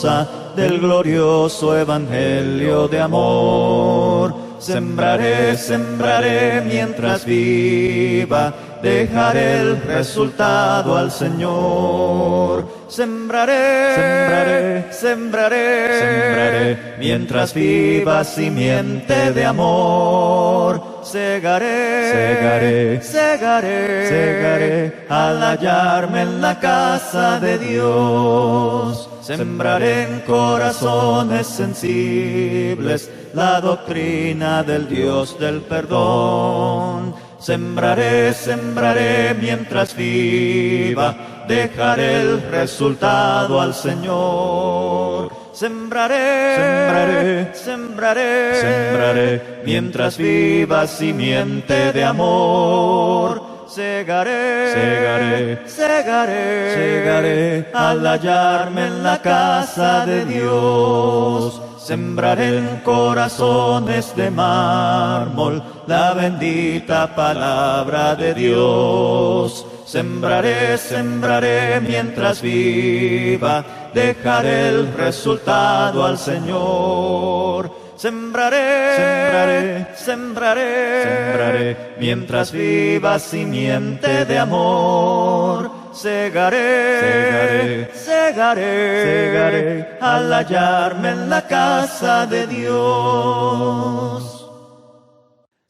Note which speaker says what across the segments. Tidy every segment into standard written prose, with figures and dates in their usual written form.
Speaker 1: preciosa del glorioso evangelio de amor. Sembraré, sembraré mientras viva, dejaré el resultado al Señor. Sembraré, sembraré, sembraré, sembraré, mientras viva simiente de amor. Segaré, segaré, segaré, segaré, al hallarme en la casa de Dios. Sembraré en corazones sensibles la doctrina del Dios del perdón. Sembraré, sembraré mientras viva, dejaré el resultado al Señor. Sembraré, sembraré, sembraré, sembraré, mientras viva simiente de amor. Segaré, segaré, segaré, segaré, al hallarme en la casa de Dios. Sembraré en corazones de mármol la bendita palabra de Dios. Sembraré, sembraré mientras viva, dejaré el resultado al Señor. Sembraré, sembraré, sembraré, sembraré, mientras viva simiente de amor. Segaré, segaré, segaré, segaré, al hallarme en la casa de Dios.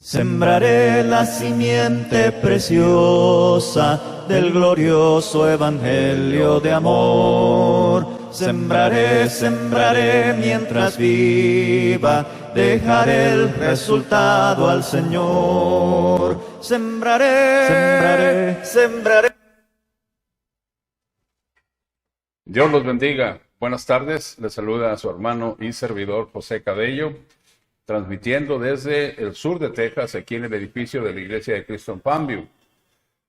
Speaker 1: Sembraré la simiente preciosa del glorioso evangelio de amor. Sembraré, sembraré mientras viva, dejaré el resultado al Señor. Sembraré, sembraré, sembraré.
Speaker 2: Dios los bendiga. Buenas tardes. Les saluda a su hermano y servidor José Cabello, transmitiendo desde el sur de Texas, aquí en el edificio de la Iglesia de Cristo en Palmview.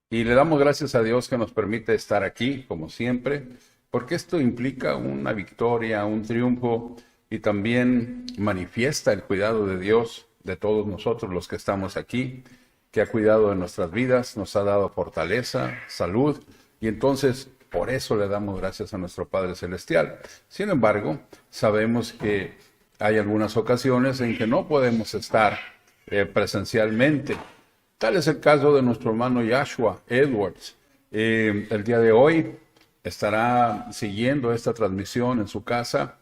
Speaker 2: Y le damos gracias a Dios que nos permite estar aquí, como siempre, porque esto implica una victoria, un triunfo, y también manifiesta el cuidado de Dios de todos nosotros los que estamos aquí, que ha cuidado de nuestras vidas, nos ha dado fortaleza, salud, y entonces por eso le damos gracias a nuestro Padre Celestial. Sin embargo, sabemos que hay algunas ocasiones en que no podemos estar presencialmente. Tal es el caso de nuestro hermano Joshua Edwards. El día de hoy estará siguiendo esta transmisión en su casa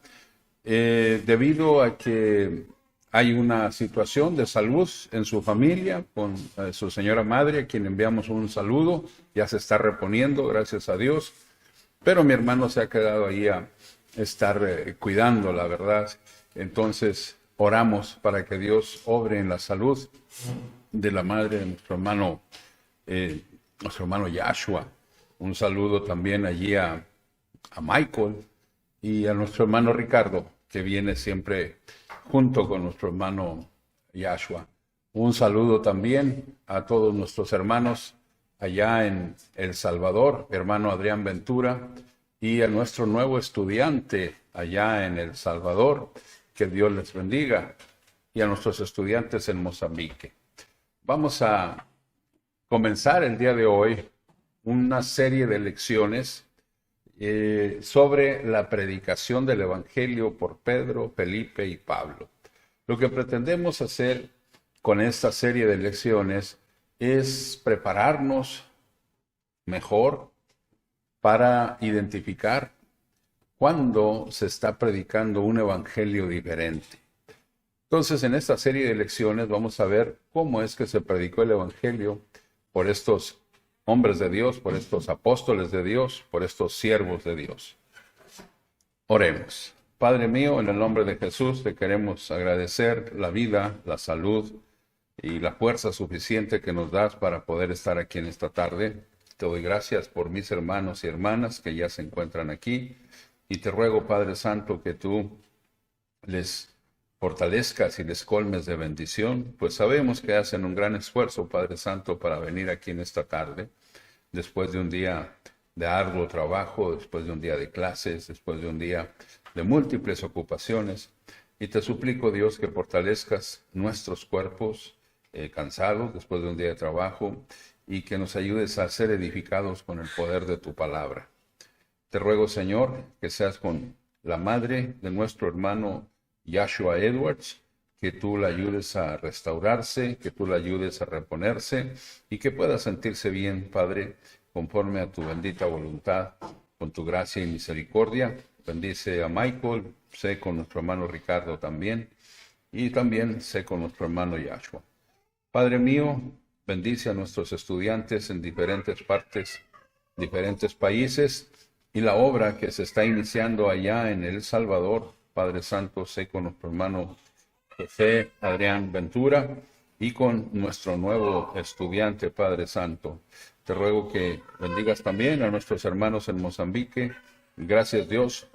Speaker 2: debido a que hay una situación de salud en su familia con su señora madre, a quien enviamos un saludo. Ya se está reponiendo, gracias a Dios. Pero mi hermano se ha quedado ahí a estar cuidando, la verdad. Entonces oramos para que Dios obre en la salud de la madre de nuestro hermano Joshua. Un saludo también allí a Michael y a nuestro hermano Ricardo, que viene siempre junto con nuestro hermano Joshua. Un saludo también a todos nuestros hermanos allá en El Salvador, hermano Adrián Ventura, y a nuestro nuevo estudiante allá en El Salvador, que Dios les bendiga, y a nuestros estudiantes en Mozambique. Vamos a comenzar el día de hoy una serie de lecciones sobre la predicación del Evangelio por Pedro, Felipe y Pablo. Lo que pretendemos hacer con esta serie de lecciones es prepararnos mejor para identificar cuando se está predicando un evangelio diferente. Entonces, en esta serie de lecciones vamos a ver cómo es que se predicó el evangelio por estos hombres de Dios, por estos apóstoles de Dios, por estos siervos de Dios. Oremos. Padre mío, en el nombre de Jesús, te queremos agradecer la vida, la salud y la fuerza suficiente que nos das para poder estar aquí en esta tarde. Te doy gracias por mis hermanos y hermanas que ya se encuentran aquí. Y te ruego, Padre Santo, que tú les fortalezcas y les colmes de bendición, pues sabemos que hacen un gran esfuerzo, Padre Santo, para venir aquí en esta tarde, después de un día de arduo trabajo, después de un día de clases, después de un día de múltiples ocupaciones. Y te suplico, Dios, que fortalezcas nuestros cuerpos cansados después de un día de trabajo y que nos ayudes a ser edificados con el poder de tu palabra. Te ruego, Señor, que seas con la madre de nuestro hermano Joshua Edwards, que tú la ayudes a restaurarse, que tú la ayudes a reponerse y que pueda sentirse bien, Padre, conforme a tu bendita voluntad, con tu gracia y misericordia. Bendice a Michael, sé con nuestro hermano Ricardo también, y también sé con nuestro hermano Joshua. Padre mío, bendice a nuestros estudiantes en diferentes partes, diferentes países, y la obra que se está iniciando allá en El Salvador. Padre Santo, sé con nuestro hermano José Adrián Ventura y con nuestro nuevo estudiante, Padre Santo. Te ruego que bendigas también a nuestros hermanos en Mozambique. Gracias, Dios,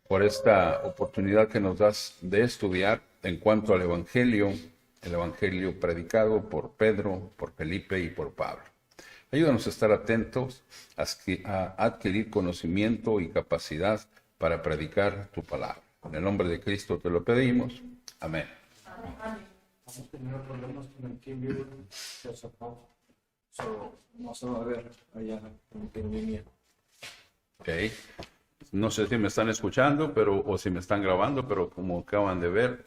Speaker 2: por esta oportunidad que nos das de estudiar en cuanto al Evangelio, el Evangelio predicado por Pedro, por Felipe y por Pablo. Ayúdanos a estar atentos, a adquirir conocimiento y capacidad para predicar tu palabra. En el nombre de Cristo te lo pedimos. Amén.
Speaker 3: Vamos a tener problemas con el TeamViewer, no se va a ver allá en línea.
Speaker 2: Ok. No sé si me están escuchando o si me están grabando, pero como acaban de ver,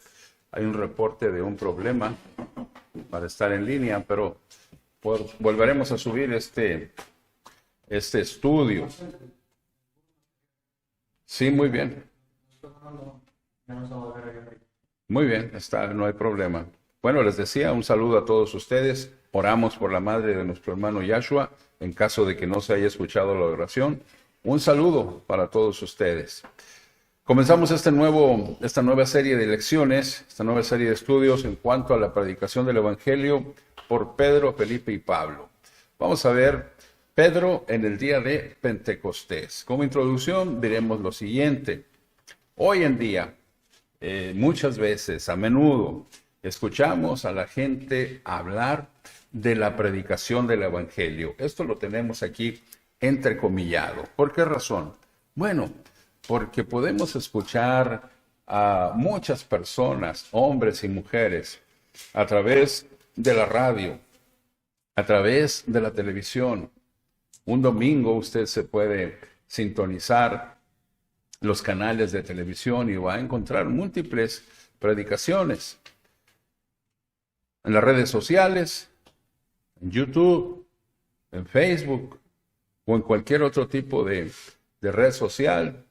Speaker 2: hay un reporte de un problema para estar en línea, pero volveremos a subir este estudio. Sí, muy bien. Muy bien, no hay problema. Bueno, les decía, un saludo a todos ustedes. Oramos por la madre de nuestro hermano Joshua, en caso de que no se haya escuchado la oración. Un saludo para todos ustedes. Comenzamos esta nueva serie de lecciones, esta nueva serie de estudios en cuanto a la predicación del Evangelio por Pedro, Felipe y Pablo. Vamos a ver Pedro en el día de Pentecostés. Como introducción diremos lo siguiente. Hoy en día, muchas veces, a menudo, escuchamos a la gente hablar de la predicación del Evangelio. Esto lo tenemos aquí entrecomillado. ¿Por qué razón? Bueno, porque podemos escuchar a muchas personas, hombres y mujeres, a través de la radio, a través de la televisión. Un domingo usted se puede sintonizar los canales de televisión y va a encontrar múltiples predicaciones. En las redes sociales, en YouTube, en Facebook o en cualquier otro tipo de red social,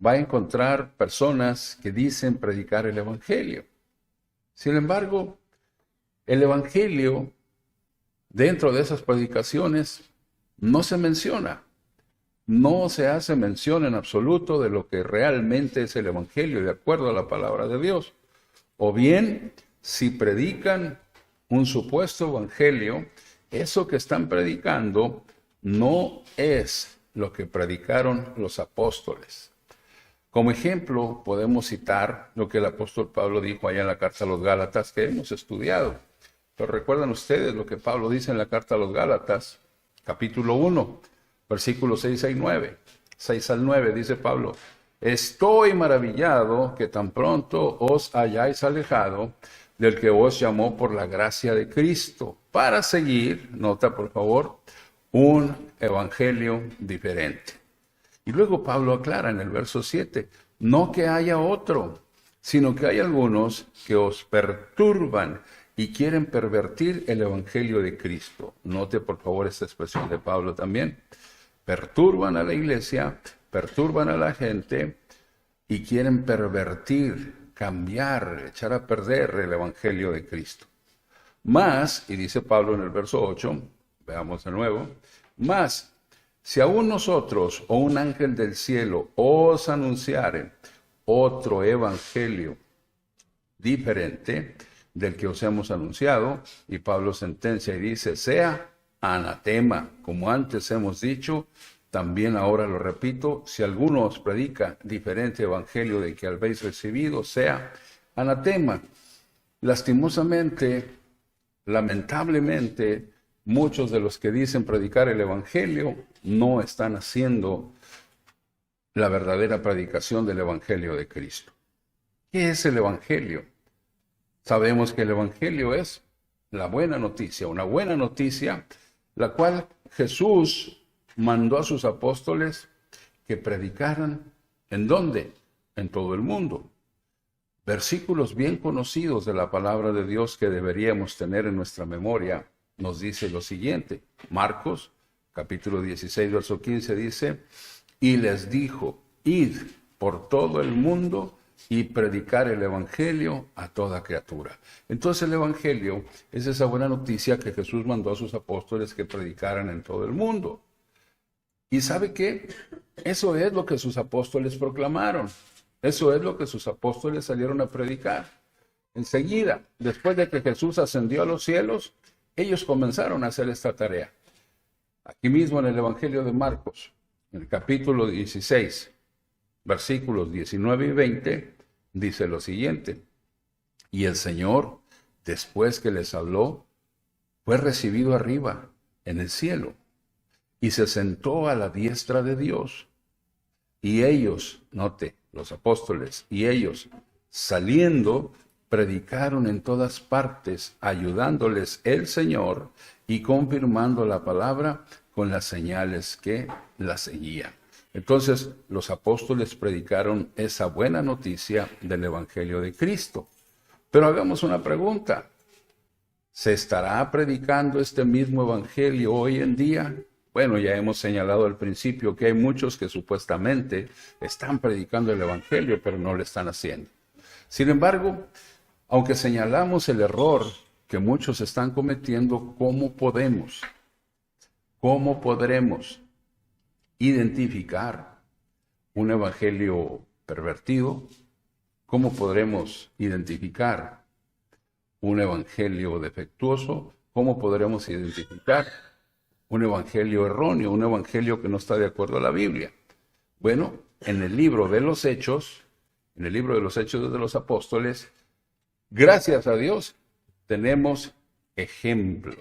Speaker 2: va a encontrar personas que dicen predicar el Evangelio. Sin embargo, el Evangelio, dentro de esas predicaciones, no se menciona. No se hace mención en absoluto de lo que realmente es el Evangelio, de acuerdo a la palabra de Dios. O bien, si predican un supuesto Evangelio, eso que están predicando no es lo que predicaron los apóstoles. Como ejemplo, podemos citar lo que el apóstol Pablo dijo allá en la carta a los Gálatas, que hemos estudiado. Pero recuerdan ustedes lo que Pablo dice en la carta a los Gálatas, capítulo 1, versículos 6 y 9. 6 al 9 dice Pablo: estoy maravillado que tan pronto os hayáis alejado del que os llamó por la gracia de Cristo, para seguir, nota por favor, un evangelio diferente. Y luego Pablo aclara en el verso 7, no que haya otro, sino que hay algunos que os perturban y quieren pervertir el evangelio de Cristo. Note por favor esta expresión de Pablo también. Perturban a la iglesia, perturban a la gente y quieren pervertir, cambiar, echar a perder el evangelio de Cristo. Más, y dice Pablo en el verso 8, veamos de nuevo, más, si aún nosotros o un ángel del cielo os anunciare otro evangelio diferente del que os hemos anunciado, y Pablo sentencia y dice, sea anatema, como antes hemos dicho, también ahora lo repito, si alguno os predica diferente evangelio del que habéis recibido, sea anatema. Lastimosamente, lamentablemente, muchos de los que dicen predicar el evangelio no están haciendo la verdadera predicación del evangelio de Cristo. ¿Qué es el evangelio? Sabemos que el evangelio es la buena noticia, una buena noticia, la cual Jesús mandó a sus apóstoles que predicaran ¿En dónde? En todo el mundo. Versículos bien conocidos de la palabra de Dios que deberíamos tener en nuestra memoria nos dice lo siguiente. Marcos, capítulo 16, verso 15 dice, y les dijo, id por todo el mundo y predicar el evangelio a toda criatura. Entonces el evangelio es esa buena noticia que Jesús mandó a sus apóstoles que predicaran en todo el mundo. ¿Y sabe qué? Eso es lo que sus apóstoles proclamaron. Eso es lo que sus apóstoles salieron a predicar. Enseguida, después de que Jesús ascendió a los cielos, ellos comenzaron a hacer esta tarea. Aquí mismo en el Evangelio de Marcos, en el capítulo 16, versículos 19 y 20, dice lo siguiente. Y el Señor, después que les habló, fue recibido arriba, en el cielo, y se sentó a la diestra de Dios. Y ellos, note, los apóstoles, y ellos, saliendo, predicaron en todas partes, ayudándoles el Señor y confirmando la palabra con las señales que la seguían. Entonces, los apóstoles predicaron esa buena noticia del Evangelio de Cristo. Pero hagamos una pregunta. ¿Se estará predicando este mismo Evangelio hoy en día? Bueno, ya hemos señalado al principio que hay muchos que supuestamente están predicando el Evangelio, pero no lo están haciendo. Sin embargo, aunque señalamos el error que muchos están cometiendo, ¿cómo podremos identificar un evangelio pervertido? ¿Cómo podremos identificar un evangelio defectuoso? ¿Cómo podremos identificar un evangelio erróneo, un evangelio que no está de acuerdo a la Biblia? Bueno, en el libro de los Hechos de los Apóstoles, gracias a Dios, tenemos ejemplos,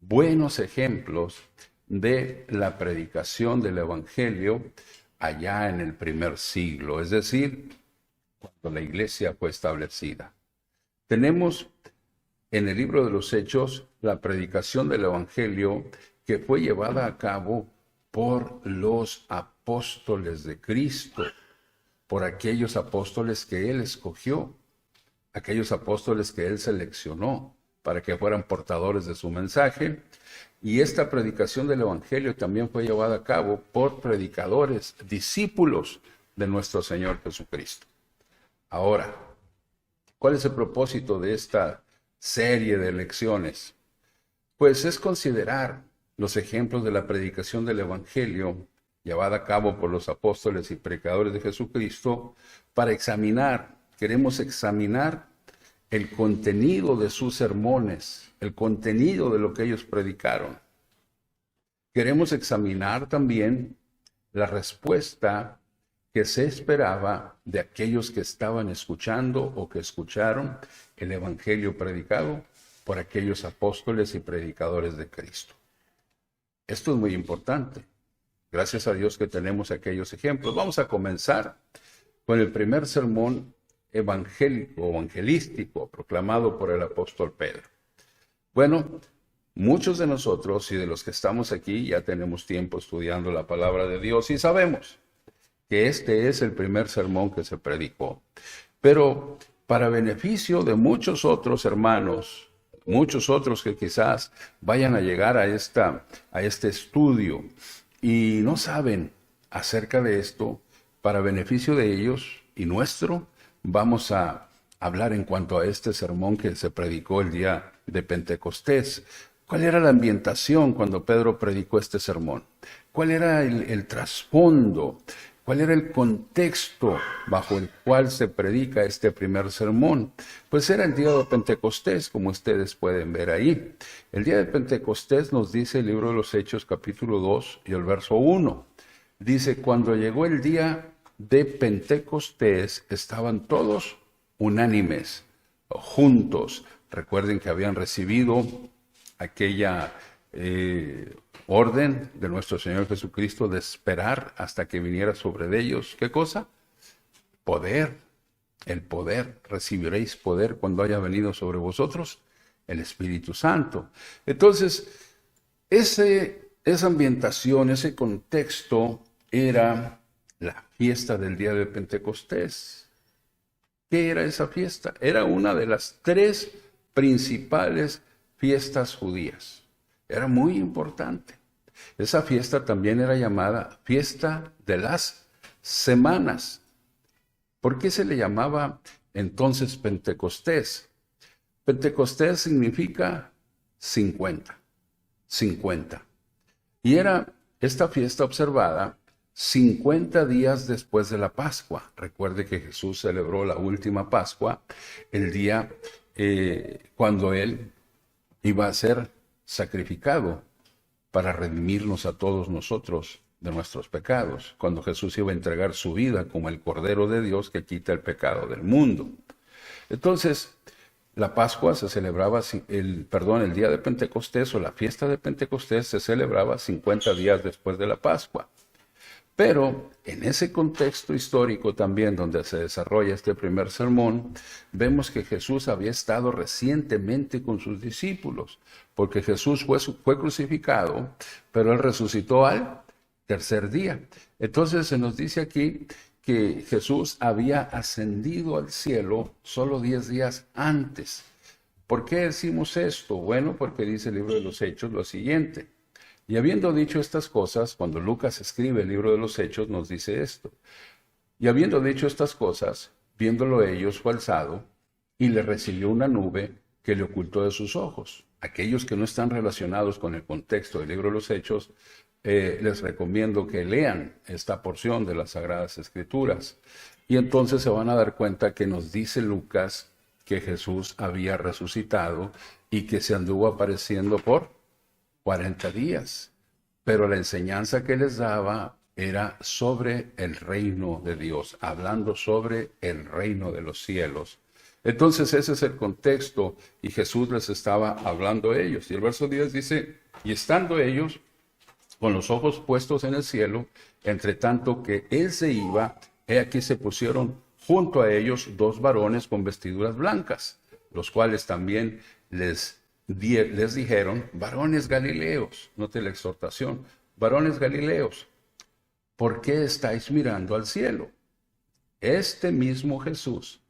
Speaker 2: buenos ejemplos de la predicación del Evangelio allá en el primer siglo, es decir, cuando la iglesia fue establecida. Tenemos en el libro de los Hechos la predicación del Evangelio que fue llevada a cabo por los apóstoles de Cristo, por aquellos apóstoles que Él escogió, aquellos apóstoles que Él seleccionó para que fueran portadores de su mensaje. Y esta predicación del Evangelio también fue llevada a cabo por predicadores, discípulos de nuestro Señor Jesucristo. Ahora, ¿cuál es el propósito de esta serie de lecciones? Pues es considerar los ejemplos de la predicación del Evangelio llevada a cabo por los apóstoles y predicadores de Jesucristo para queremos examinar el contenido de sus sermones, el contenido de lo que ellos predicaron. Queremos examinar también la respuesta que se esperaba de aquellos que estaban escuchando o que escucharon el Evangelio predicado por aquellos apóstoles y predicadores de Cristo. Esto es muy importante. Gracias a Dios que tenemos aquellos ejemplos. Vamos a comenzar con el primer sermón evangelístico proclamado por el apóstol Pedro. Bueno, muchos de nosotros y de los que estamos aquí ya tenemos tiempo estudiando la palabra de Dios y sabemos que este es el primer sermón que se predicó. Pero para beneficio de muchos otros hermanos, muchos otros que quizás vayan a llegar a este estudio y no saben acerca de esto, para beneficio de ellos y nuestro, vamos a hablar en cuanto a este sermón que se predicó el día de Pentecostés. ¿Cuál era la ambientación cuando Pedro predicó este sermón? ¿Cuál era el trasfondo? ¿Cuál era el contexto bajo el cual se predica este primer sermón? Pues era el día de Pentecostés, como ustedes pueden ver ahí. El día de Pentecostés nos dice el libro de los Hechos, capítulo 2 y el verso 1. Dice, cuando llegó el día de Pentecostés, estaban todos unánimes, juntos. Recuerden que habían recibido aquella orden de nuestro Señor Jesucristo de esperar hasta que viniera sobre ellos. ¿Qué cosa? Poder. El poder. Recibiréis poder cuando haya venido sobre vosotros el Espíritu Santo. Entonces, esa ambientación, ese contexto era la fiesta del día de Pentecostés. ¿Qué era esa fiesta? Era una de las 3 principales fiestas judías. Era muy importante. Esa fiesta también era llamada fiesta de las semanas. ¿Por qué se le llamaba entonces Pentecostés? Pentecostés significa 50. Y era esta fiesta observada 50 días después de la Pascua. Recuerde que Jesús celebró la última Pascua el día cuando Él iba a ser sacrificado para redimirnos a todos nosotros de nuestros pecados, cuando Jesús iba a entregar su vida como el Cordero de Dios que quita el pecado del mundo. Entonces, la Pascua se celebraba, el día de Pentecostés o la fiesta de Pentecostés se celebraba 50 días después de la Pascua. Pero en ese contexto histórico también donde se desarrolla este primer sermón, vemos que Jesús había estado recientemente con sus discípulos, porque Jesús fue crucificado, pero Él resucitó al tercer día. Entonces se nos dice aquí que Jesús había ascendido al cielo solo 10 días antes. ¿Por qué decimos esto? Bueno, porque dice el libro de los Hechos lo siguiente. Y habiendo dicho estas cosas, cuando Lucas escribe el libro de los Hechos, nos dice esto. Y habiendo dicho estas cosas, viéndolo ellos, fue alzado y le recibió una nube que le ocultó de sus ojos. Aquellos que no están relacionados con el contexto del libro de los Hechos, les recomiendo que lean esta porción de las Sagradas Escrituras. Y entonces se van a dar cuenta que nos dice Lucas que Jesús había resucitado y que se anduvo apareciendo por 40 días. Pero la enseñanza que les daba era sobre el reino de Dios, hablando sobre el reino de los cielos. Entonces ese es el contexto y Jesús les estaba hablando a ellos. Y el verso 10 dice, y estando ellos con los ojos puestos en el cielo, entre tanto que Él se iba, he aquí se pusieron junto a ellos 2 varones con vestiduras blancas, los cuales también les dijeron, varones galileos, note la exhortación, varones galileos, ¿por qué estáis mirando al cielo? Este mismo Jesús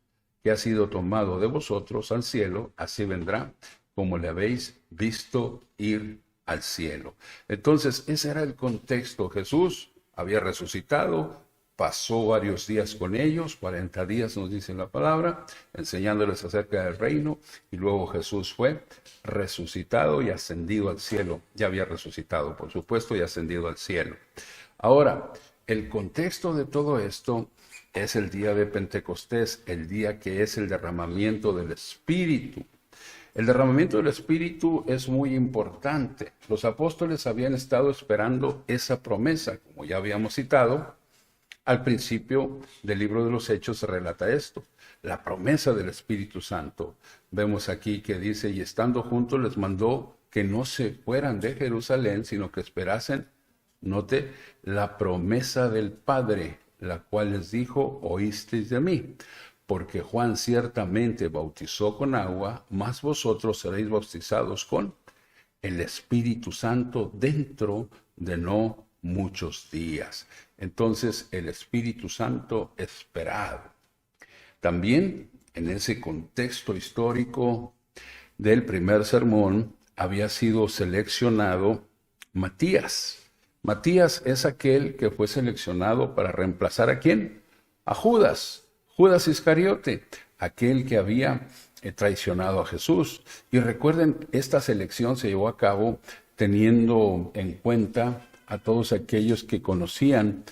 Speaker 2: que ha sido tomado de vosotros al cielo, así vendrá como le habéis visto ir al cielo. Entonces, ese era el contexto. Jesús había resucitado, pasó varios días con ellos, 40 días nos dice la palabra, enseñándoles acerca del reino, y luego Jesús fue resucitado y ascendido al cielo. Ya había resucitado, por supuesto, y ascendido al cielo. Ahora, el contexto de todo esto es el día de Pentecostés, el día que es el derramamiento del Espíritu. El derramamiento del Espíritu es muy importante. Los apóstoles habían estado esperando esa promesa, como ya habíamos citado. Al principio del libro de los Hechos se relata esto, la promesa del Espíritu Santo. Vemos aquí que dice, y estando juntos les mandó que no se fueran de Jerusalén, sino que esperasen, note, la promesa del Padre, la cual les dijo, oísteis de mí. Porque Juan ciertamente bautizó con agua, mas vosotros seréis bautizados con el Espíritu Santo dentro de no muchos días. Entonces, el Espíritu Santo esperado. También, en ese contexto histórico del primer sermón, había sido seleccionado Matías. Matías es aquel que fue seleccionado para reemplazar ¿a quién? A Judas. Judas Iscariote, aquel que había traicionado a Jesús. Y recuerden, esta selección se llevó a cabo teniendo en cuenta a todos aquellos que conocían,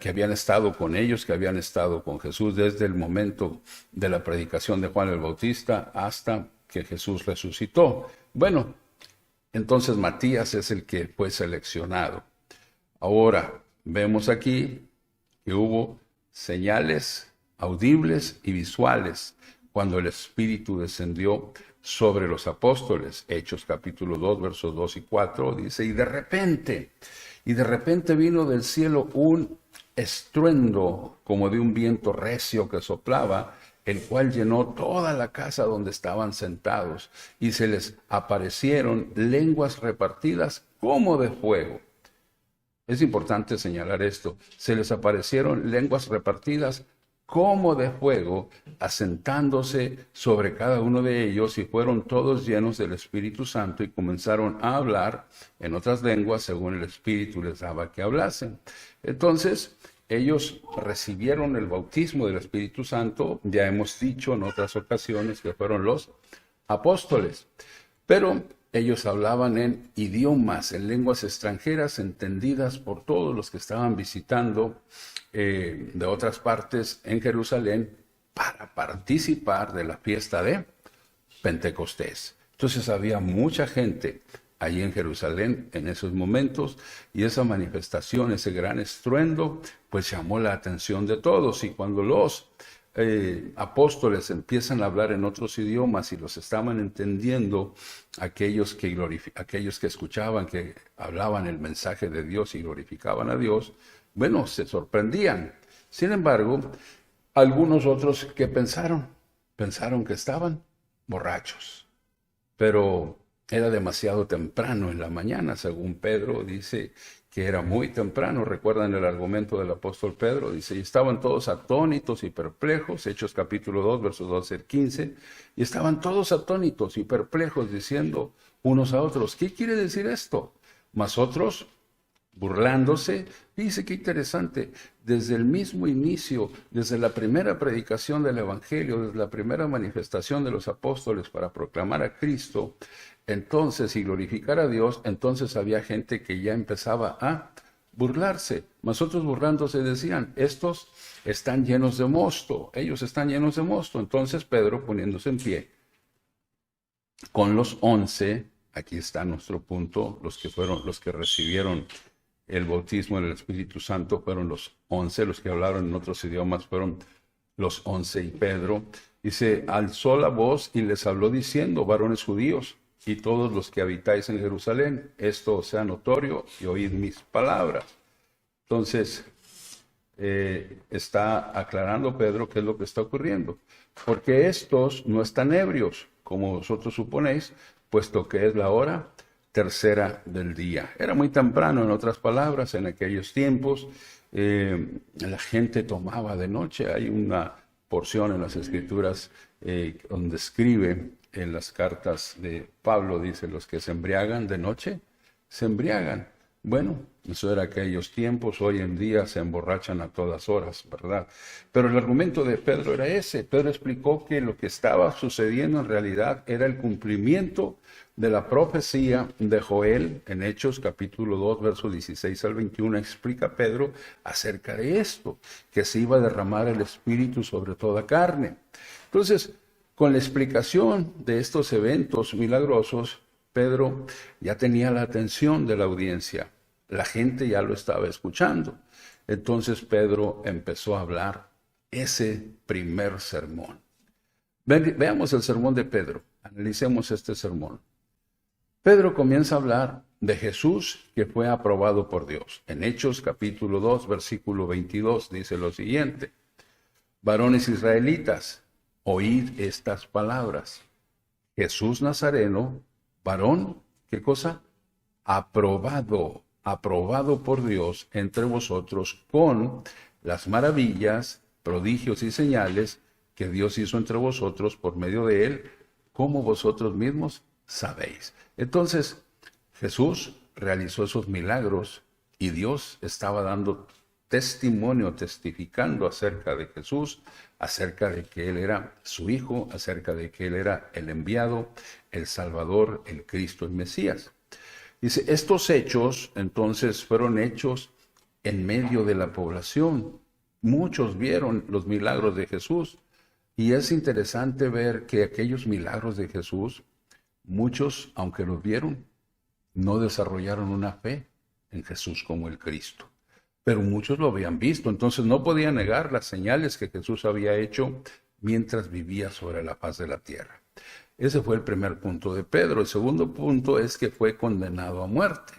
Speaker 2: que habían estado con ellos, que habían estado con Jesús desde el momento de la predicación de Juan el Bautista hasta que Jesús resucitó. Bueno, entonces Matías es el que fue seleccionado. Ahora, vemos aquí que hubo señales audibles y visuales cuando el Espíritu descendió sobre los apóstoles. Hechos capítulo 2, versos 2 y 4, dice, y de repente vino del cielo un estruendo como de un viento recio que soplaba, el cual llenó toda la casa donde estaban sentados, y se les aparecieron lenguas repartidas como de fuego. Es importante señalar esto. Se les aparecieron lenguas repartidas como de fuego, asentándose sobre cada uno de ellos, y fueron todos llenos del Espíritu Santo y comenzaron a hablar en otras lenguas según el Espíritu les daba que hablasen. Entonces, ellos recibieron el bautismo del Espíritu Santo. Ya hemos dicho en otras ocasiones que fueron los apóstoles, pero ellos hablaban en idiomas, en lenguas extranjeras entendidas por todos los que estaban visitando de otras partes en Jerusalén para participar de la fiesta de Pentecostés. Entonces había mucha gente allí en Jerusalén en esos momentos, y esa manifestación, ese gran estruendo, pues llamó la atención de todos. Y cuando los apóstoles empiezan a hablar en otros idiomas y los estaban entendiendo aquellos que escuchaban, que hablaban el mensaje de Dios y glorificaban a Dios, bueno, se sorprendían. Sin embargo, algunos otros que pensaron que estaban borrachos, pero era demasiado temprano en la mañana. Según Pedro dice que era muy temprano. ¿Recuerdan el argumento del apóstol Pedro? Dice, y estaban todos atónitos y perplejos, Hechos capítulo 2, versos 12 al 15, y estaban todos atónitos y perplejos, diciendo unos a otros, ¿qué quiere decir esto? Mas otros, burlándose, dice qué interesante, desde el mismo inicio, desde la primera predicación del Evangelio, desde la primera manifestación de los apóstoles para proclamar a Cristo, entonces, y glorificar a Dios, entonces había gente que ya empezaba a burlarse. Mas otros burlándose decían, estos están llenos de mosto, ellos están llenos de mosto. Entonces Pedro, poniéndose en pie, con los 11, aquí está nuestro punto, los que recibieron el bautismo del Espíritu Santo fueron los 11, los que hablaron en otros idiomas fueron los 11, y Pedro, dice, alzó la voz y les habló diciendo, varones judíos, y todos los que habitáis en Jerusalén, esto os sea notorio y oíd mis palabras. Entonces, está aclarando Pedro qué es lo que está ocurriendo. Porque estos no están ebrios, como vosotros suponéis, puesto que es la hora tercera del día. Era muy temprano, en otras palabras, en aquellos tiempos, la gente tomaba de noche. Hay una porción en las Escrituras donde escribe en las cartas de Pablo, dice, los que se embriagan de noche, se embriagan. Bueno, eso era aquellos tiempos, hoy en día se emborrachan a todas horas, ¿verdad? Pero el argumento de Pedro era ese. Pedro explicó que lo que estaba sucediendo en realidad era el cumplimiento de la profecía de Joel en Hechos capítulo 2, versos 16 al 21, explica Pedro acerca de esto, que se iba a derramar el Espíritu sobre toda carne. Entonces, con la explicación de estos eventos milagrosos, Pedro ya tenía la atención de la audiencia. La gente ya lo estaba escuchando. Entonces Pedro empezó a hablar ese primer sermón. Veamos el sermón de Pedro. Analicemos este sermón. Pedro comienza a hablar de Jesús que fue aprobado por Dios. En Hechos capítulo 2, versículo 22 dice lo siguiente. Varones israelitas, oíd estas palabras. Jesús Nazareno, varón, ¿qué cosa? Aprobado por Dios entre vosotros con las maravillas, prodigios y señales que Dios hizo entre vosotros por medio de él, como vosotros mismos sabéis. Entonces, Jesús realizó esos milagros y Dios estaba dando testimonio, testificando acerca de Jesús, acerca de que Él era su Hijo, acerca de que Él era el enviado, el Salvador, el Cristo, el Mesías. Dice, estos hechos entonces fueron hechos en medio de la población. Muchos vieron los milagros de Jesús y es interesante ver que aquellos milagros de Jesús, muchos, aunque los vieron, no desarrollaron una fe en Jesús como el Cristo. Pero muchos lo habían visto, entonces no podían negar las señales que Jesús había hecho mientras vivía sobre la faz de la tierra. Ese fue el primer punto de Pedro. El segundo punto es que fue condenado a muerte.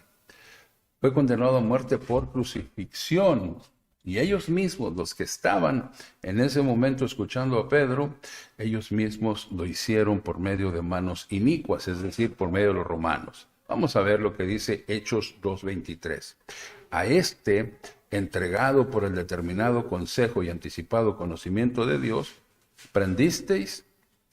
Speaker 2: Fue condenado a muerte por crucifixión. Y ellos mismos, los que estaban en ese momento escuchando a Pedro, ellos mismos lo hicieron por medio de manos inicuas, es decir, por medio de los romanos. Vamos a ver lo que dice Hechos 2:23. a este, entregado por el determinado consejo y anticipado conocimiento de Dios, prendisteis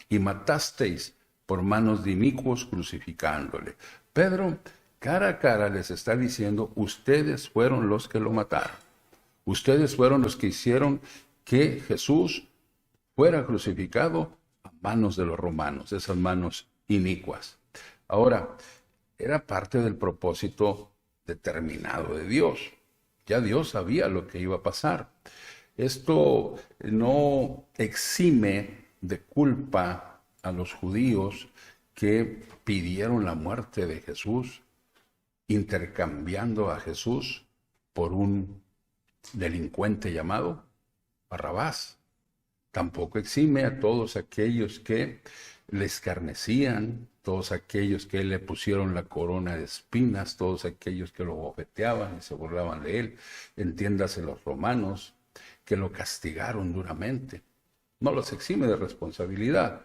Speaker 2: y matasteis por manos de inicuos crucificándole. Pedro, cara a cara, les está diciendo, ustedes fueron los que lo mataron. Ustedes fueron los que hicieron que Jesús fuera crucificado a manos de los romanos, esas manos inicuas. Ahora, era parte del propósito determinado de Dios. Ya Dios sabía lo que iba a pasar. Esto no exime de culpa a los judíos que pidieron la muerte de Jesús, intercambiando a Jesús por un delincuente llamado Barrabás. Tampoco exime a todos aquellos que le escarnecían, todos aquellos que le pusieron la corona de espinas, todos aquellos que lo bofeteaban y se burlaban de él, entiéndase los romanos, que lo castigaron duramente. No los exime de responsabilidad.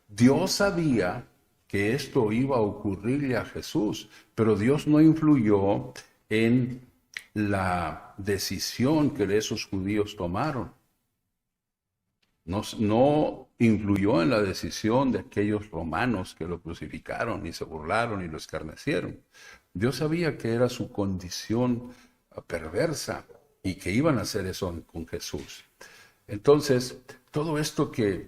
Speaker 2: Dios sabía que esto iba a ocurrirle a Jesús, pero Dios no influyó en la decisión que esos judíos tomaron. No influyó en la decisión de aquellos romanos que lo crucificaron y se burlaron y lo escarnecieron. Dios sabía que era su condición perversa y que iban a hacer eso con Jesús. Entonces, todo esto que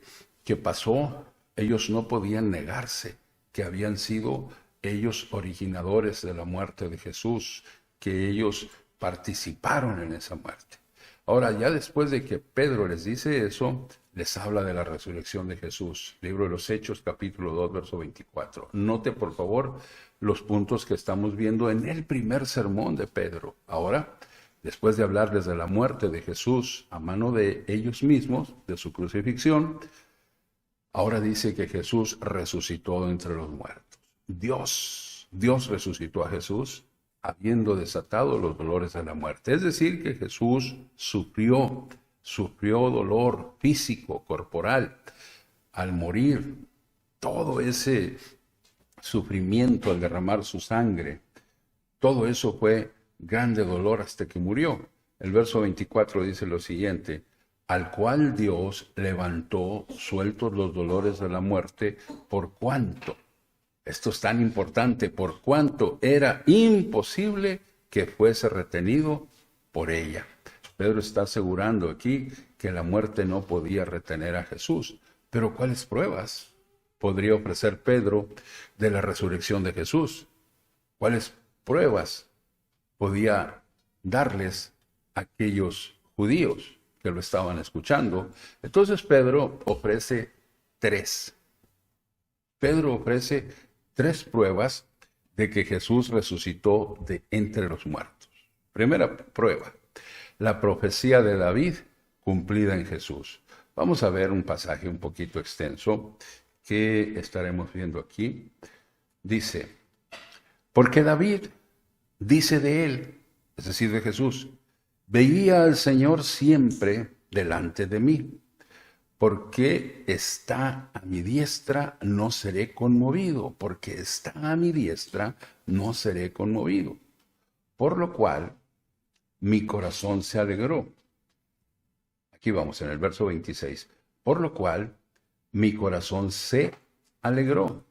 Speaker 2: pasó, ellos no podían negarse que habían sido ellos originadores de la muerte de Jesús, que ellos participaron en esa muerte. Ahora, ya después de que Pedro les dice eso, les habla de la resurrección de Jesús. Libro de los Hechos, capítulo 2, verso 24. Note, por favor, los puntos que estamos viendo en el primer sermón de Pedro. Ahora, después de hablarles de la muerte de Jesús a mano de ellos mismos, de su crucifixión, ahora dice que Jesús resucitó entre los muertos. Dios resucitó a Jesús habiendo desatado los dolores de la muerte. Es decir, que Jesús sufrió dolor físico, corporal, al morir. Todo ese sufrimiento al derramar su sangre, todo eso fue grande dolor hasta que murió. El verso 24 dice lo siguiente: al cual Dios levantó sueltos los dolores de la muerte, por cuanto, esto es tan importante, por cuanto era imposible que fuese retenido por ella. Pedro está asegurando aquí que la muerte no podía retener a Jesús. Pero ¿cuáles pruebas podría ofrecer Pedro de la resurrección de Jesús? ¿Cuáles pruebas podía darles a aquellos judíos que lo estaban escuchando? Entonces Pedro ofrece tres. Pedro ofrece tres pruebas de que Jesús resucitó de entre los muertos. Primera prueba: la profecía de David cumplida en Jesús. Vamos a ver un pasaje un poquito extenso que estaremos viendo aquí. Dice, porque David dice de él, es decir, de Jesús, veía al Señor siempre delante de mí, porque está a mi diestra, no seré conmovido, porque está a mi diestra, no seré conmovido. Por lo cual, mi corazón se alegró. Aquí vamos en el verso 26. Por lo cual, mi corazón se alegró,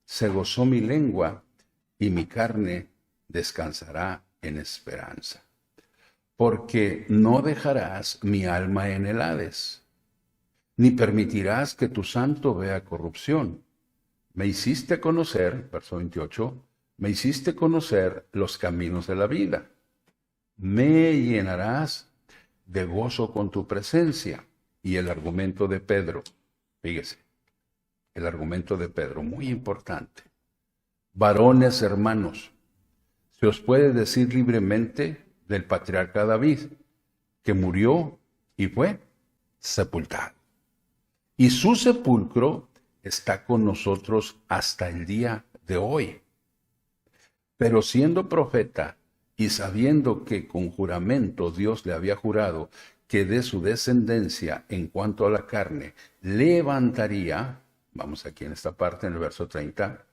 Speaker 2: se gozó mi lengua, y mi carne descansará en esperanza. Porque no dejarás mi alma en el Hades, ni permitirás que tu santo vea corrupción. Me hiciste conocer, verso 28, me hiciste conocer los caminos de la vida. Me llenarás de gozo con tu presencia. Y el argumento de Pedro, fíjese, el argumento de Pedro, muy importante. Varones hermanos, se os puede decir libremente del patriarca David, que murió y fue sepultado. Y su sepulcro está con nosotros hasta el día de hoy. Pero siendo profeta y sabiendo que con juramento Dios le había jurado que de su descendencia en cuanto a la carne levantaría, vamos aquí en esta parte en el verso 30,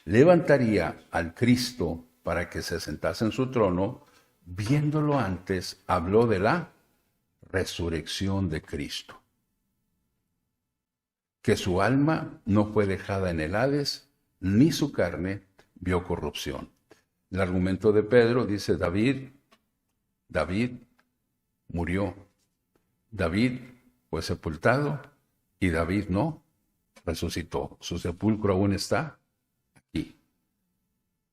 Speaker 2: levantaría al Cristo para que se sentase en su trono, viéndolo antes, habló de la resurrección de Cristo, que su alma no fue dejada en el Hades, ni su carne vio corrupción. El argumento de Pedro dice, David murió, David fue sepultado y David no resucitó. Su sepulcro aún está aquí.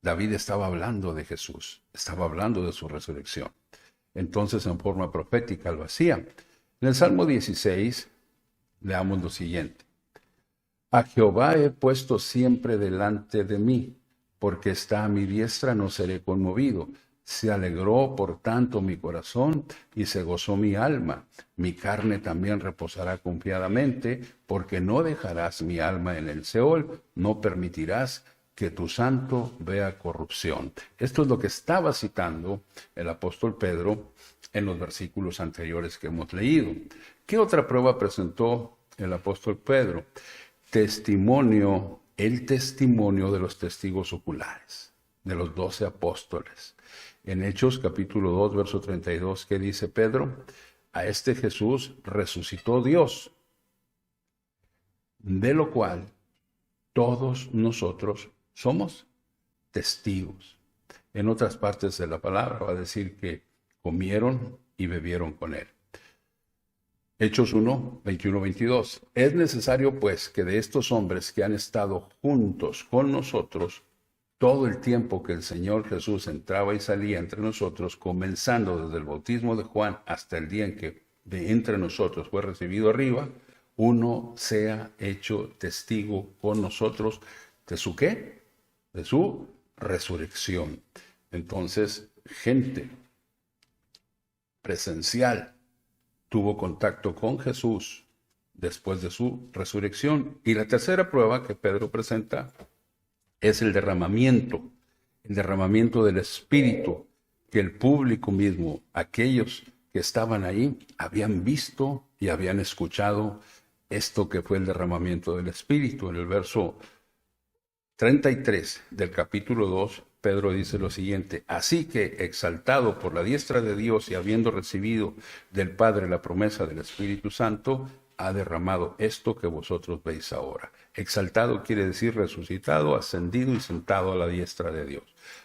Speaker 2: David estaba hablando de Jesús, estaba hablando de su resurrección. Entonces, en forma profética lo hacía. En el Salmo 16, leamos lo siguiente. A Jehová he puesto siempre delante de mí, porque está a mi diestra, no seré conmovido. Se alegró por tanto mi corazón y se gozó mi alma. Mi carne también reposará confiadamente, porque no dejarás mi alma en el Seol, no permitirás que tu santo vea corrupción. Esto es lo que estaba citando el apóstol Pedro en los versículos anteriores que hemos leído. ¿Qué otra prueba presentó el apóstol Pedro? El testimonio de los testigos oculares, de los 12 apóstoles. En Hechos capítulo 2, verso 32, ¿qué dice Pedro? A este Jesús resucitó Dios, de lo cual todos nosotros somos testigos. En otras partes de la palabra va a decir que comieron y bebieron con él. Hechos 1, 21, 22. Es necesario, pues, que de estos hombres que han estado juntos con nosotros todo el tiempo que el Señor Jesús entraba y salía entre nosotros, comenzando desde el bautismo de Juan hasta el día en que de entre nosotros fue recibido arriba, uno sea hecho testigo con nosotros de su ¿qué? De su resurrección. Entonces, gente presencial tuvo contacto con Jesús después de su resurrección. Y la tercera prueba que Pedro presenta es el derramamiento del Espíritu, que el público mismo, aquellos que estaban ahí, habían visto y habían escuchado esto que fue el derramamiento del Espíritu. En el verso 33 del capítulo 2, Pedro dice lo siguiente: así que, exaltado por la diestra de Dios y habiendo recibido del Padre la promesa del Espíritu Santo, ha derramado esto que vosotros veis ahora. Exaltado quiere decir resucitado, ascendido y sentado a la diestra de Dios.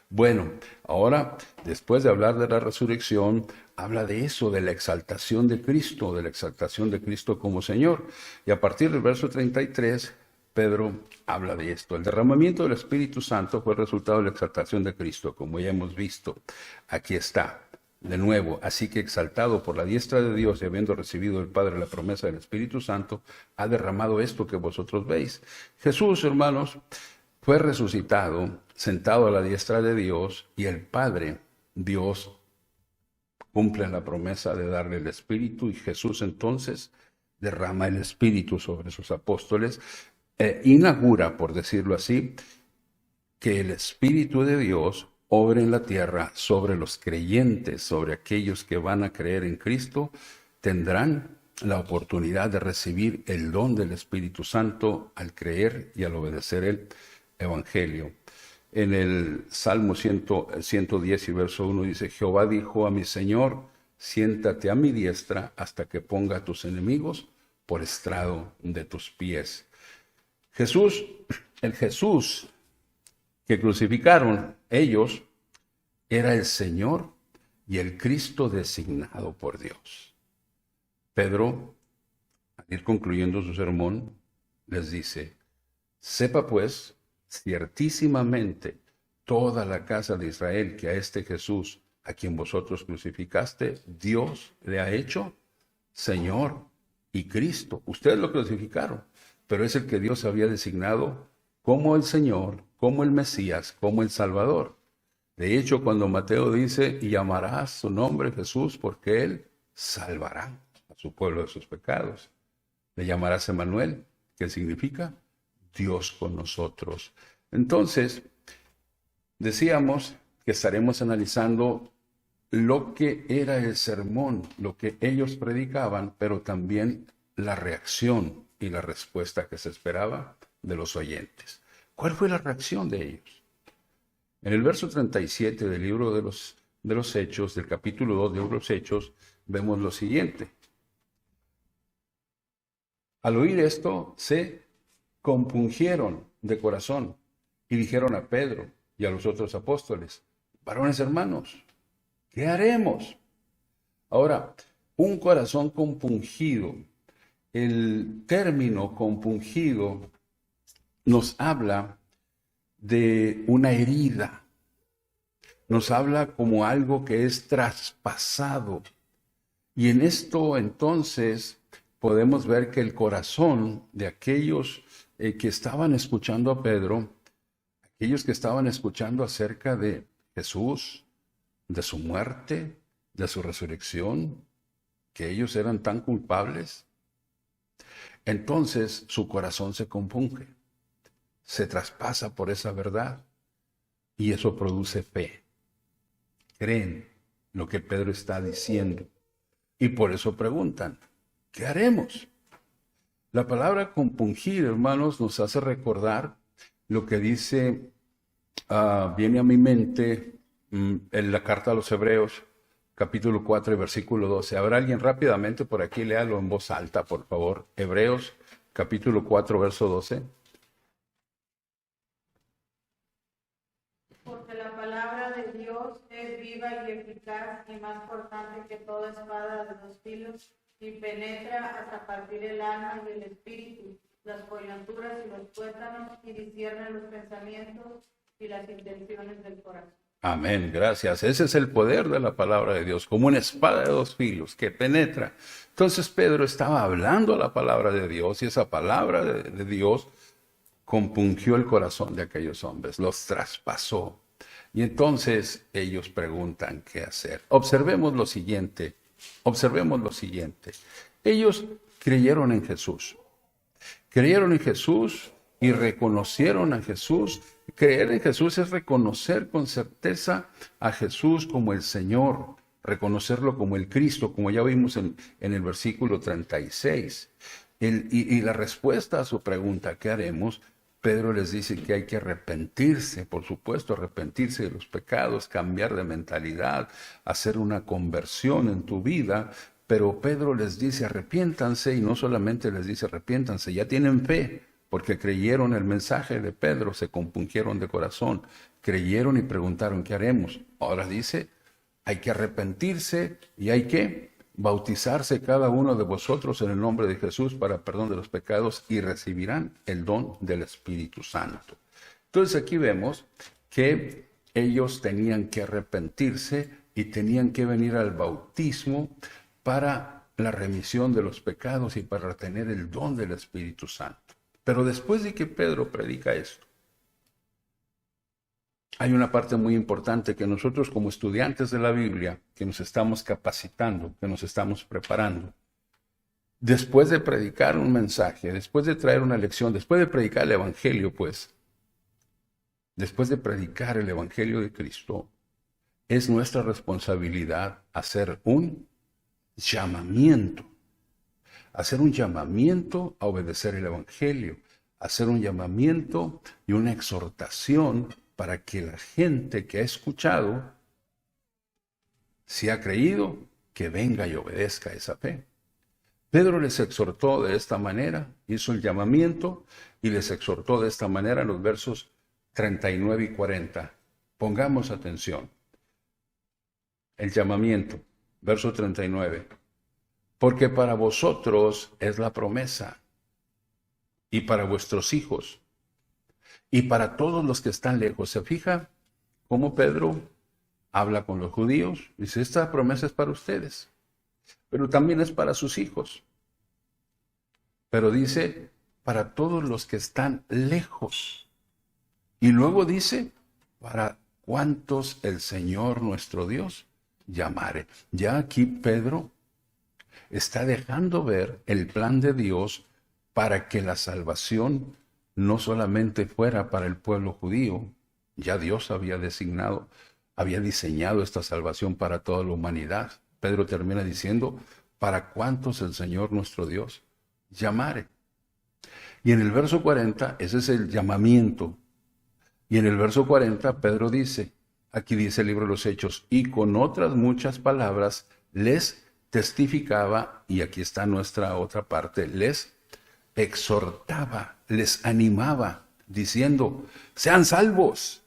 Speaker 2: Bueno, ahora, después de hablar de la resurrección, habla de eso, de la exaltación de Cristo como Señor. Y a partir del verso 33, Pedro habla de esto. El derramamiento del Espíritu Santo fue el resultado de la exaltación de Cristo, como ya hemos visto. Aquí está. De nuevo, así que exaltado por la diestra de Dios y habiendo recibido del Padre la promesa del Espíritu Santo, ha derramado esto que vosotros veis. Jesús, hermanos, fue resucitado, sentado a la diestra de Dios, y el Padre, Dios, cumple la promesa de darle el Espíritu, y Jesús entonces derrama el Espíritu sobre sus apóstoles, inaugura, por decirlo así, que el Espíritu de Dios obra en la tierra sobre los creyentes, sobre aquellos que van a creer en Cristo, tendrán la oportunidad de recibir el don del Espíritu Santo al creer y al obedecer el Evangelio. En el Salmo 110 y verso 1 dice: Jehová dijo a mi Señor, siéntate a mi diestra hasta que ponga a tus enemigos por estrado de tus pies. Jesús, el Jesús que crucificaron ellos, era el Señor y el Cristo designado por Dios. Pedro, al ir concluyendo su sermón, les dice: sepa pues, ciertísimamente, toda la casa de Israel, que a este Jesús, a quien vosotros crucificaste, Dios le ha hecho Señor y Cristo. Ustedes lo crucificaron, pero es el que Dios había designado como el Señor, como el Mesías, como el Salvador. De hecho, cuando Mateo dice: y llamarás su nombre Jesús, porque Él salvará a su pueblo de sus pecados. Le llamarás Emmanuel, que significa Dios con nosotros. Entonces, decíamos que estaremos analizando lo que era el sermón, lo que ellos predicaban, pero también la reacción y la respuesta que se esperaba de los oyentes. ¿Cuál fue la reacción de ellos? En el verso 37 del libro de los de los Hechos, del capítulo 2 de los Hechos, vemos lo siguiente. Al oír esto, se compungieron de corazón y dijeron a Pedro y a los otros apóstoles: varones hermanos, ¿qué haremos? Ahora, un corazón compungido, el término compungido nos habla de una herida, nos habla como algo que es traspasado. Y en esto entonces podemos ver que el corazón de aquellos que estaban escuchando a Pedro, aquellos que estaban escuchando acerca de Jesús, de su muerte, de su resurrección, que ellos eran tan culpables, entonces su corazón se compunge, se traspasa por esa verdad y eso produce fe. Creen lo que Pedro está diciendo y por eso preguntan: ¿qué haremos? La palabra compungir, hermanos, nos hace recordar lo que dice, viene a mi mente en la carta a los Hebreos, capítulo 4 y versículo 12. ¿Habrá alguien rápidamente por aquí? Léalo en voz alta, por favor. Hebreos, capítulo 4, verso 12.
Speaker 4: Porque la palabra de Dios es viva y eficaz y más cortante que toda espada de dos filos, y penetra hasta partir el alma y el espíritu, las coyunturas y los tuétanos, y discierne los pensamientos y las intenciones del corazón.
Speaker 2: Amén, gracias. Ese es el poder de la palabra de Dios, como una espada de dos filos que penetra. Entonces Pedro estaba hablando la palabra de Dios y esa palabra de Dios compungió el corazón de aquellos hombres, los traspasó. Y entonces ellos preguntan qué hacer. Observemos lo siguiente. Ellos creyeron en Jesús. Creyeron en Jesús y reconocieron a Jesús. Creer en Jesús es reconocer con certeza a Jesús como el Señor, reconocerlo como el Cristo, como ya vimos en el versículo 36. Y la respuesta a su pregunta, ¿qué haremos? Pedro les dice que hay que arrepentirse, por supuesto, arrepentirse de los pecados, cambiar de mentalidad, hacer una conversión en tu vida. Pero Pedro les dice arrepiéntanse, y no solamente les dice arrepiéntanse, ya tienen fe, porque creyeron el mensaje de Pedro, se compungieron de corazón, creyeron y preguntaron ¿qué haremos? Ahora dice, hay que arrepentirse y hay que bautizarse cada uno de vosotros en el nombre de Jesús para perdón de los pecados y recibirán el don del Espíritu Santo. Entonces aquí vemos que ellos tenían que arrepentirse y tenían que venir al bautismo para la remisión de los pecados y para tener el don del Espíritu Santo. Pero después de que Pedro predica esto, hay una parte muy importante que nosotros como estudiantes de la Biblia, que nos estamos capacitando, que nos estamos preparando, después de predicar un mensaje, después de traer una lección, después de predicar el Evangelio, pues, después de predicar el Evangelio de Cristo, es nuestra responsabilidad hacer un llamamiento a obedecer el Evangelio, hacer un llamamiento y una exhortación para que la gente que ha escuchado, si ha creído, que venga y obedezca esa fe. Pedro les exhortó de esta manera, hizo el llamamiento y les exhortó de esta manera en los versos 39 y 40. Pongamos atención. El llamamiento, verso 39. Porque para vosotros es la promesa, y para vuestros hijos, y para todos los que están lejos. ¿Se fija cómo Pedro habla con los judíos? Dice, esta promesa es para ustedes, pero también es para sus hijos. Pero dice, para todos los que están lejos. Y luego dice, para cuantos el Señor nuestro Dios llamare. Ya aquí Pedro está dejando ver el plan de Dios para que la salvación no solamente fuera para el pueblo judío, ya Dios había diseñado esta salvación para toda la humanidad. Pedro termina diciendo, para cuantos el Señor nuestro Dios llamare. Y en el verso 40, ese es el llamamiento. Y en el verso 40, Pedro dice, Aquí dice el libro de los Hechos, y con otras muchas palabras les testificaba, y aquí está nuestra otra parte, les exhortaba, les animaba, diciendo, sean salvos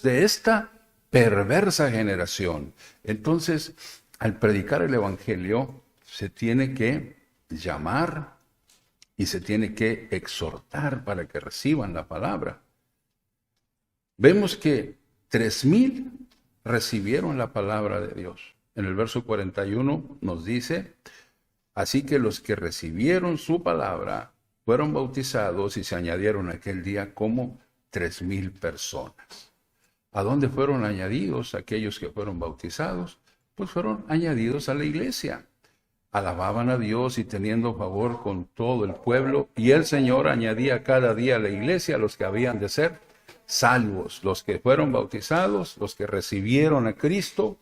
Speaker 2: de esta perversa generación. Entonces, al predicar el Evangelio, se tiene que llamar y se tiene que exhortar para que reciban la palabra. Vemos que 3,000 recibieron la palabra de Dios. En el verso 41 nos dice, así que los que recibieron su palabra fueron bautizados y se añadieron aquel día como 3,000 personas. ¿A dónde fueron añadidos aquellos que fueron bautizados? Pues fueron añadidos a la iglesia. Alababan a Dios y teniendo favor con todo el pueblo, y el Señor añadía cada día a la iglesia a los que habían de ser salvos. Los que fueron bautizados, los que recibieron a Cristo,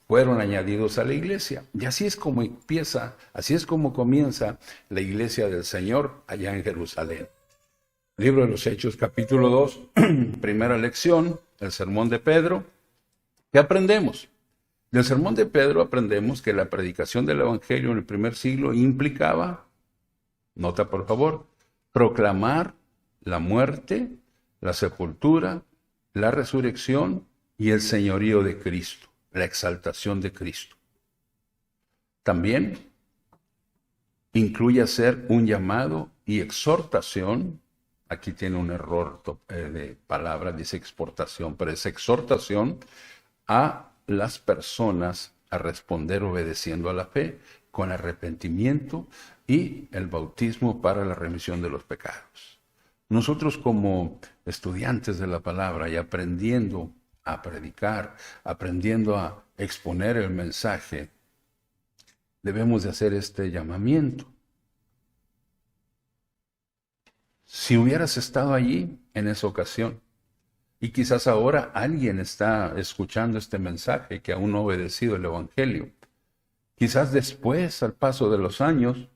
Speaker 2: fueron añadidos a la iglesia. Y así es como empieza, así es como comienza la iglesia del Señor allá en Jerusalén. Libro de los Hechos, capítulo 2, primera lección, el sermón de Pedro. ¿Qué aprendemos? Del sermón de Pedro aprendemos que la predicación del Evangelio en el primer siglo implicaba, nota por favor, proclamar la muerte, la sepultura, la resurrección y el señorío de Cristo, la exaltación de Cristo. También incluye hacer un llamado y exhortación. Aquí tiene un error de palabra, dice exportación, pero es exhortación a las personas a responder obedeciendo a la fe con arrepentimiento y el bautismo para la remisión de los pecados. Nosotros como estudiantes de la palabra y aprendiendo a predicar, aprendiendo a exponer el mensaje, debemos de hacer este llamamiento. Si hubieras estado allí en esa ocasión, y quizás ahora alguien está escuchando este mensaje que aún no ha obedecido el Evangelio, quizás después, al paso de los años,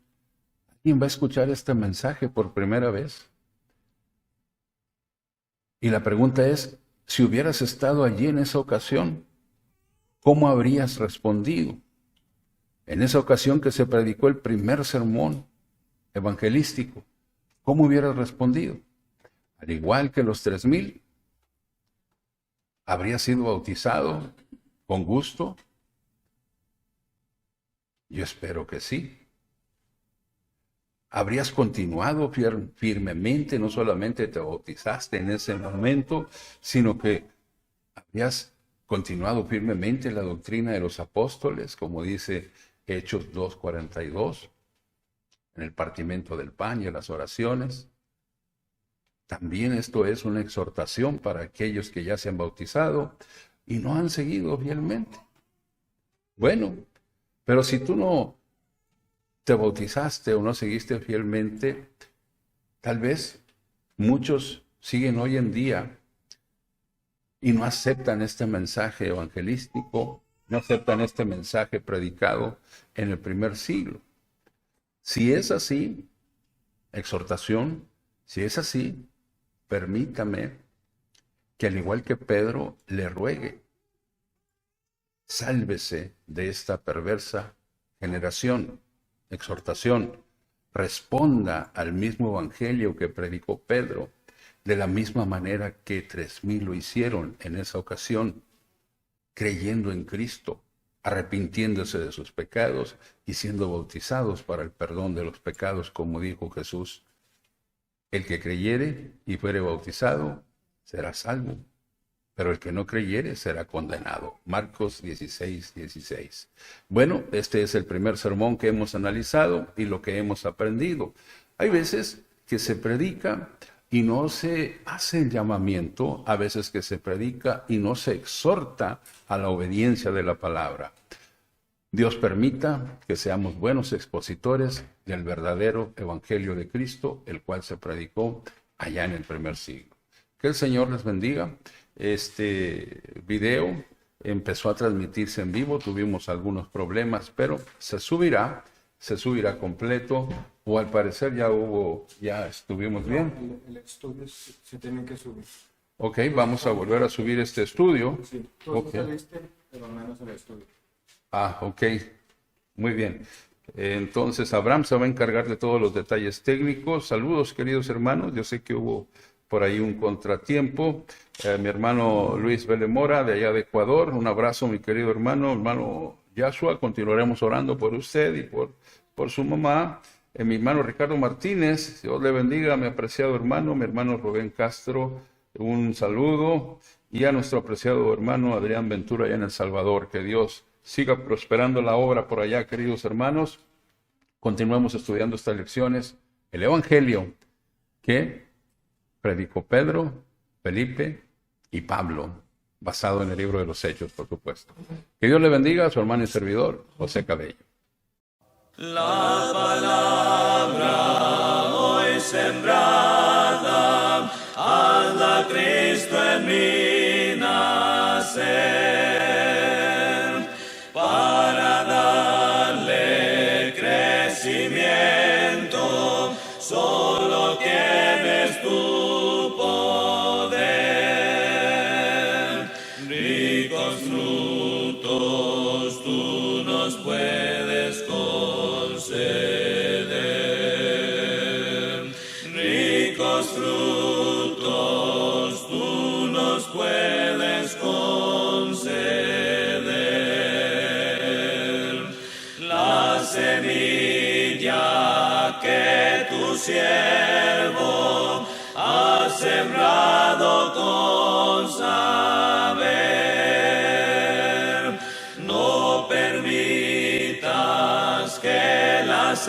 Speaker 2: alguien va a escuchar este mensaje por primera vez. Y la pregunta es, si hubieras estado allí en esa ocasión, ¿cómo habrías respondido? En esa ocasión que se predicó el primer sermón evangelístico, ¿cómo hubieras respondido? Al igual que los 3,000, ¿habrías sido bautizado con gusto? Yo espero que sí. ¿Habrías continuado firmemente? No solamente te bautizaste en ese momento, sino que habrías continuado firmemente la doctrina de los apóstoles, como dice Hechos 2:42, en el partimiento del pan y en las oraciones. También esto es una exhortación para aquellos que ya se han bautizado y no han seguido fielmente. Bueno, pero si tú no te bautizaste o no seguiste fielmente, tal vez muchos siguen hoy en día y no aceptan este mensaje evangelístico, no aceptan este mensaje predicado en el primer siglo. Si es así, exhortación, si es así, permítame que al igual que Pedro le ruegue, sálvese de esta perversa generación. Exhortación, responda al mismo evangelio que predicó Pedro, de la misma manera que 3,000 lo hicieron en esa ocasión, creyendo en Cristo, arrepintiéndose de sus pecados y siendo bautizados para el perdón de los pecados, como dijo Jesús. El que creyere y fuere bautizado será salvo, pero el que no creyere será condenado. Marcos 16:16. Bueno, este es el primer sermón que hemos analizado y lo que hemos aprendido. Hay veces que se predica y no se hace el llamamiento, a veces que se predica y no se exhorta a la obediencia de la palabra. Dios permita que seamos buenos expositores del verdadero evangelio de Cristo, el cual se predicó allá en el primer siglo. Que el Señor les bendiga. Este video empezó a transmitirse en vivo, tuvimos algunos problemas, pero se subirá completo, o al parecer ya estuvimos bien.
Speaker 3: El estudio se tiene que subir.
Speaker 2: Ok, vamos a volver a subir este estudio.
Speaker 3: Sí, todo
Speaker 2: Ok.
Speaker 3: está listo, pero menos el estudio.
Speaker 2: Ah, ok. Muy bien. Entonces, Abraham se va a encargar de todos los detalles técnicos. Saludos, queridos hermanos. Yo sé que hubo por ahí un contratiempo. Mi hermano Luis Vélez Mora, de allá de Ecuador. Un abrazo, mi querido hermano Yashua. Continuaremos orando por usted y por su mamá. Mi hermano Ricardo Martínez, Dios le bendiga, mi apreciado hermano, mi hermano Rubén Castro, un saludo. Y a nuestro apreciado hermano Adrián Ventura allá en El Salvador. Que Dios siga prosperando la obra por allá, queridos hermanos. Continuemos estudiando estas lecciones. El Evangelio que predicó Pedro, Felipe y Pablo, basado en el libro de los Hechos, por supuesto. Que Dios le bendiga a su hermano y servidor, José Cabello.
Speaker 1: La palabra hoy sembrada, hazla Cristo en mí nacer, para darle crecimiento, solo tienes tu poder. Ricos frutos tú nos puedes conceder, ricos frutos tú nos puedes conceder. La semilla que tu siervo ha sembrado con saber, no permitas que las